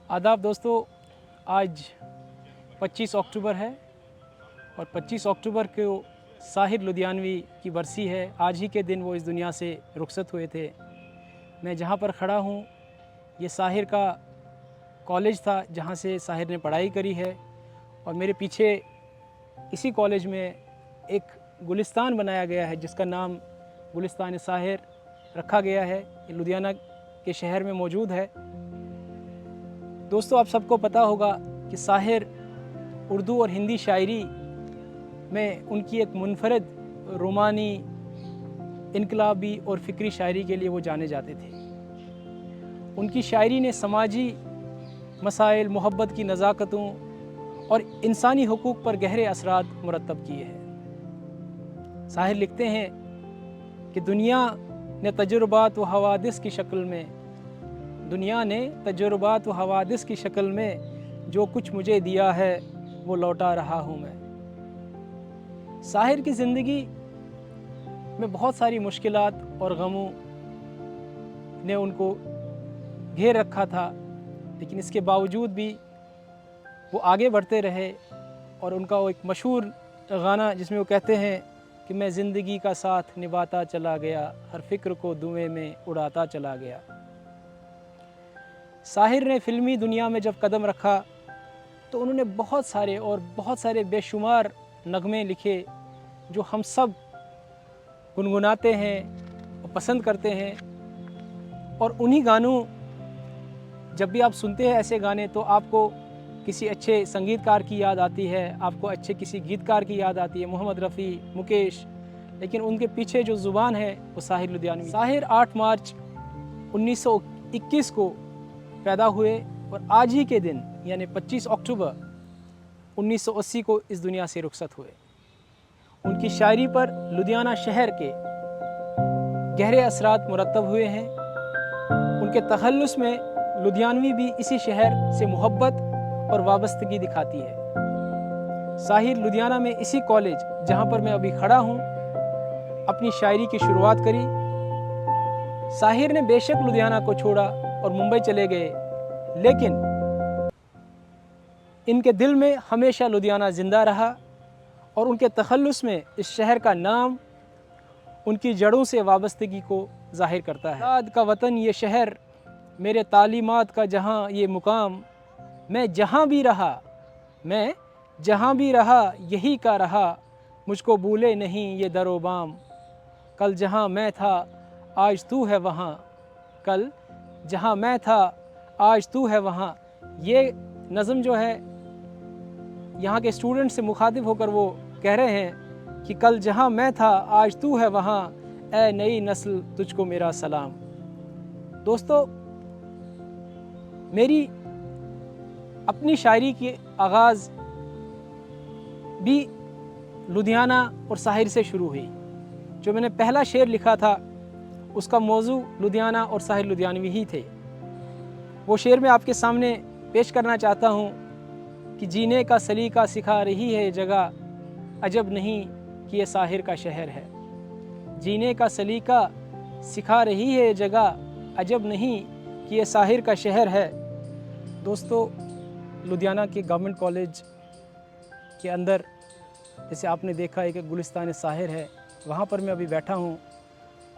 आदाब दोस्तों, आज 25 अक्टूबर है और 25 अक्टूबर को साहिर लुधियानवी की बरसी है। आज ही के दिन वो इस दुनिया से रुखसत हुए थे। मैं जहाँ पर खड़ा हूँ ये साहिर का कॉलेज था जहाँ से साहिर ने पढ़ाई करी है, और मेरे पीछे इसी कॉलेज में एक गुलिस्तान बनाया गया है जिसका नाम गुलिस्तान साहिर रखा गया है। ये लुधियाना के शहर में मौजूद है। दोस्तों, आप सबको पता होगा कि साहिर उर्दू और हिंदी शायरी में उनकी एक मुनफरद रोमानी, इनकलाबी और फ़िक्री शायरी के लिए वो जाने जाते थे। उनकी शायरी ने समाजी मसाइल, मोहब्बत की नज़ाकतों और इंसानी हुकूक़ पर गहरे असरात मुरतब किए हैं। साहिर लिखते हैं कि दुनिया ने तजुर्बात व हवादिस की शक्ल में की शक्ल में जो कुछ मुझे दिया है वो लौटा रहा हूँ मैं। साहिर की ज़िंदगी में बहुत सारी मुश्किलात और गमों ने उनको घेर रखा था, लेकिन इसके बावजूद भी वो आगे बढ़ते रहे। और उनका वो एक मशहूर गाना जिसमें वो कहते हैं कि मैं ज़िंदगी का साथ निभाता चला गया, हर फ़िक्र को धुएं में उड़ाता चला गया। साहिर ने फ़िल्मी दुनिया में जब कदम रखा तो उन्होंने बहुत सारे बेशुमार नगमे लिखे जो हम सब गुनगुनाते हैं और पसंद करते हैं। और उन्हीं गानों, जब भी आप सुनते हैं ऐसे गाने तो आपको किसी अच्छे संगीतकार की याद आती है, आपको अच्छे किसी गीतकार की याद आती है, मोहम्मद रफ़ी, मुकेश, लेकिन उनके पीछे जो ज़ुबान है वो साहिर लुधियानवी। साहिर 8 मार्च 1921 को पैदा हुए और आज ही के दिन यानी 25 अक्टूबर 1980 को इस दुनिया से रुखसत हुए। उनकी शायरी पर लुधियाना शहर के गहरे असरात मुरतब हुए हैं। उनके तखल्लुस में लुधियानवी भी इसी शहर से मोहब्बत और वाबस्तगी दिखाती है। साहिर लुधियाना में इसी कॉलेज जहाँ पर मैं अभी खड़ा हूँ अपनी शायरी की शुरुआत करी। साहिर ने बेशक लुधियाना को छोड़ा और मुंबई चले गए, लेकिन इनके दिल में हमेशा लुधियाना ज़िंदा रहा और उनके तखल्लुस में इस शहर का नाम उनकी जड़ों से वाबस्तगी को ज़ाहिर करता है। औलाद का वतन ये शहर, मेरे तालीमात का जहाँ ये मुकाम, मैं जहाँ भी रहा यही का रहा, मुझको भूले नहीं ये दरो बाम। कल जहाँ मैं था आज तू है वहाँ, कल जहाँ मैं था आज तू है वहाँ। ये नज़म जो है यहाँ के स्टूडेंट से मुखातिब होकर वो कह रहे हैं कि कल जहाँ मैं था आज तू है वहाँ, ए नई नस्ल तुझको मेरा सलाम। दोस्तों, मेरी अपनी शायरी की आगाज़ भी लुधियाना और साहिर से शुरू हुई। जो मैंने पहला शेर लिखा था उसका मौजू लुधियाना और साहिर लुधियानवी ही थे। वो शेर मैं आपके सामने पेश करना चाहता हूँ कि जीने का सलीका सिखा रही है ये जगह, अजब नहीं कि ये साहिर का शहर है। जीने का सलीका सिखा रही है ये जगह, अजब नहीं कि ये साहिर का शहर है। दोस्तों, लुधियाना के गवर्नमेंट कॉलेज के अंदर जैसे आपने देखा है कि गुलिस्तान साहिर है, वहाँ पर मैं अभी बैठा हूँ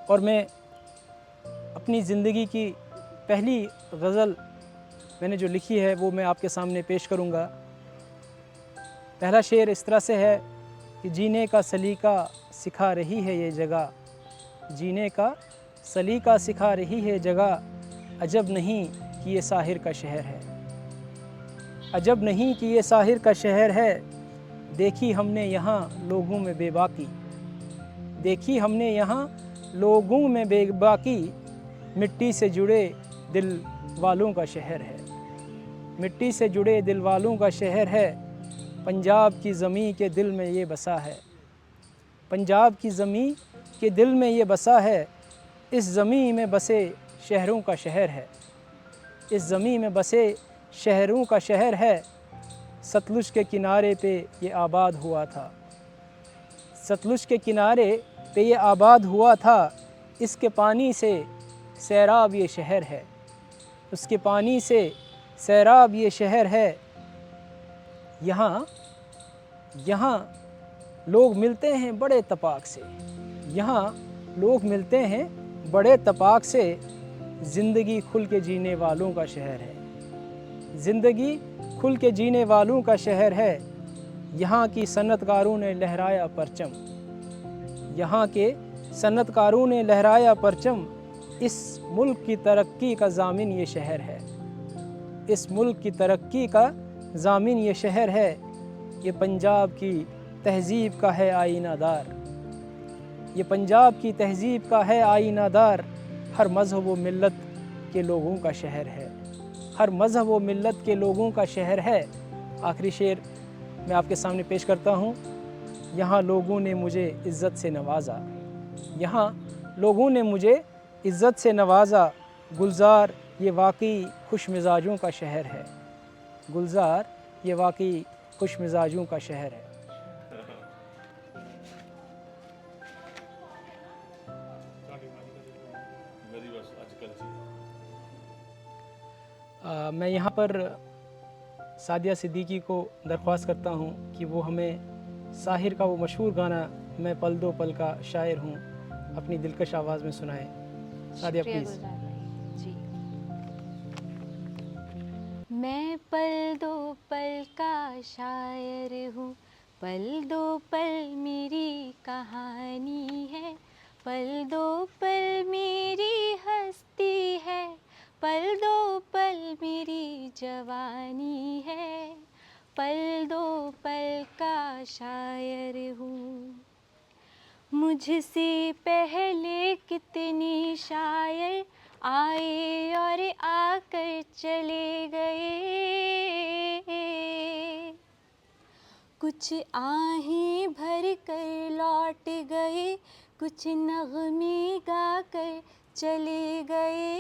और मैं अपनी ज़िंदगी की पहली गज़ल मैंने जो लिखी है वो मैं आपके सामने पेश करूँगा। पहला शेर इस तरह से है कि जीने का सलीका सिखा रही है ये जगह, जीने का सलीका सिखा रही है जगह, अजब नहीं कि ये साहिर का शहर है। अजब नहीं कि ये साहिर का शहर है, देखी हमने यहाँ लोगों में बेबाकी, देखी हमने यहाँ लोगों में बेबाकी, मिट्टी से जुड़े दिल वालों का शहर है, मिट्टी से जुड़े दिल वालों का शहर है। पंजाब की ज़मीं के दिल में ये बसा है, पंजाब की ज़मीं के दिल में ये बसा है, इस ज़मीं में बसे शहरों का शहर है, इस ज़मीं में बसे शहरों का शहर है। सतलुज के किनारे पे ये आबाद हुआ था, सतलुज के किनारे पे ये आबाद हुआ था, इसके पानी से सैराब ये शहर है, उसके पानी से सैराब ये शहर है, यहाँ यहाँ लोग मिलते हैं बड़े इत्तेफाक से, यहाँ लोग मिलते हैं बड़े इत्तेफाक से, ज़िंदगी खुल के जीने वालों का शहर है, ज़िंदगी खुल के जीने वालों का शहर है। यहाँ की सन्नतकारों ने लहराया परचम, यहाँ के सन्नतकारों ने लहराया परचम, इस मुल्क की तरक्की का ज़ामिन ये शहर है, इस मुल्क की तरक्की का ज़ामिन ये शहर है। ये पंजाब की तहज़ीब का है आईनादार, ये पंजाब की तहज़ीब का है आईनादार, हर मज़हब व मिल्लत के लोगों का शहर है, हर मज़हब व मिल्लत के लोगों का शहर है। आखिरी शेर मैं आपके सामने पेश करता हूँ। यहाँ लोगों ने मुझे इज़्ज़त से नवाजा, यहाँ लोगों ने मुझे इज़्ज़त से नवाजा, गुलज़ार ये वाकई खुश मिजाजों का शहर है, गुलज़ार ये वाकई खुश मिजाजों का शहर है। मैं यहाँ पर सादिया सिद्दीकी को दरख्वास्त करता हूँ कि वो हमें साहिर का वो मशहूर गाना मैं पल दो पल का शायर हूँ अपनी दिलकश आवाज़ में सुनाए। सादिया प्लीज़। जी। मैं पल दो पल का शायर हूँ, पल दो पल मेरी कहानी है, पल दो पल मेरी हस्ती है, पल दो पल मेरी जवानी है, पल दो पल का शायर हूँ। मुझसे पहले कितने शायर आए और आकर चले गए, कुछ आहें भर कर लौट गए, कुछ नग़मे गा कर चले गए।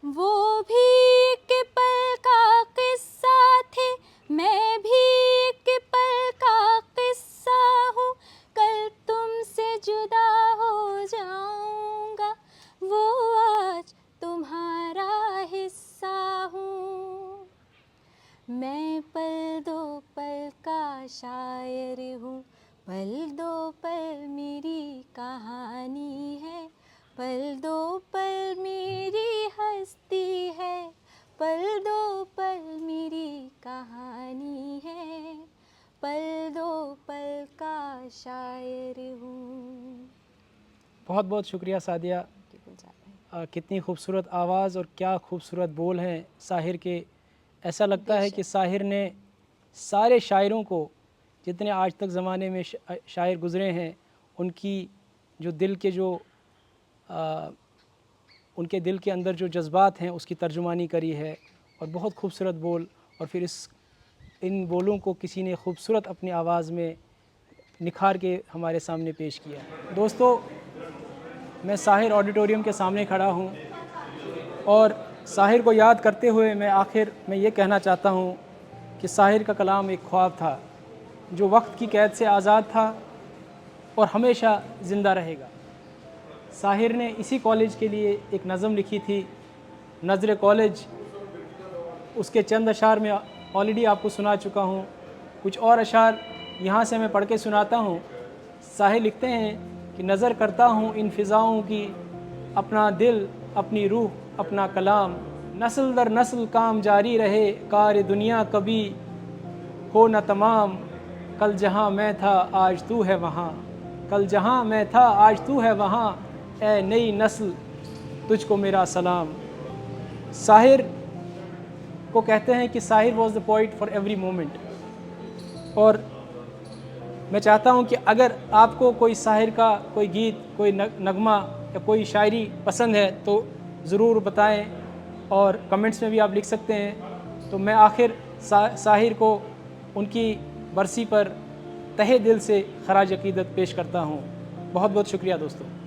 वो भी एक पल का किस्सा थे, मैं भी एक पल का किस्सा हूँ, कल तुमसे जुदा हो जाऊँगा, वो आज तुम्हारा हिस्सा हूँ। मैं पल दो पल का शायर हूँ, पल दो पल मेरी कहानी है, पल दो पल मेरी हस्ती है, पल दो पल मेरी कहानी है, पल दो पल का शायर हूँ। बहुत बहुत शुक्रिया सादिया। कितनी खूबसूरत आवाज़ और क्या खूबसूरत बोल हैं साहिर के। ऐसा लगता है कि साहिर ने सारे शायरों को, जितने आज तक ज़माने में शायर गुज़रे हैं, उनकी जो दिल के जो उनके दिल के अंदर जो जज्बात हैं उसकी तर्जुमानी करी है। और बहुत खूबसूरत बोल, और फिर इन बोलों को किसी ने खूबसूरत अपनी आवाज़ में निखार के हमारे सामने पेश किया। दोस्तों, मैं साहिर ऑडिटोरियम के सामने खड़ा हूँ और साहिर को याद करते हुए मैं आखिर में ये कहना चाहता हूँ कि साहिर का कलाम एक ख्वाब था जो वक्त की कैद से आज़ाद था और हमेशा ज़िंदा रहेगा। साहिर ने इसी कॉलेज के लिए एक नज़म लिखी थी, नज़र कॉलेज। उसके चंद अशार में ऑलरेडी आपको सुना चुका हूँ, कुछ और अशार यहाँ से मैं पढ़ के सुनाता हूँ। साहिर लिखते हैं कि नज़र करता हूँ इन फ़िज़ाओं की, अपना दिल अपनी रूह अपना कलाम, नस्ल दर नस्ल काम जारी रहे, कार दुनिया कभी हो न तमाम। कल जहाँ मैं था आज तू है वहाँ, कल जहाँ मैं था आज तू है वहाँ, ए नई नस्ल तुझको मेरा सलाम। साहिर को कहते हैं कि Sahir was the poet for every moment. और मैं चाहता हूँ कि अगर आपको कोई साहिर का कोई गीत, कोई नगमा या कोई शायरी पसंद है तो ज़रूर बताएं, और कमेंट्स में भी आप लिख सकते हैं। तो मैं आखिर साहिर को उनकी बरसी पर तहे दिल से खराज अकीदत पेश करता हूँ। बहुत बहुत शुक्रिया दोस्तों।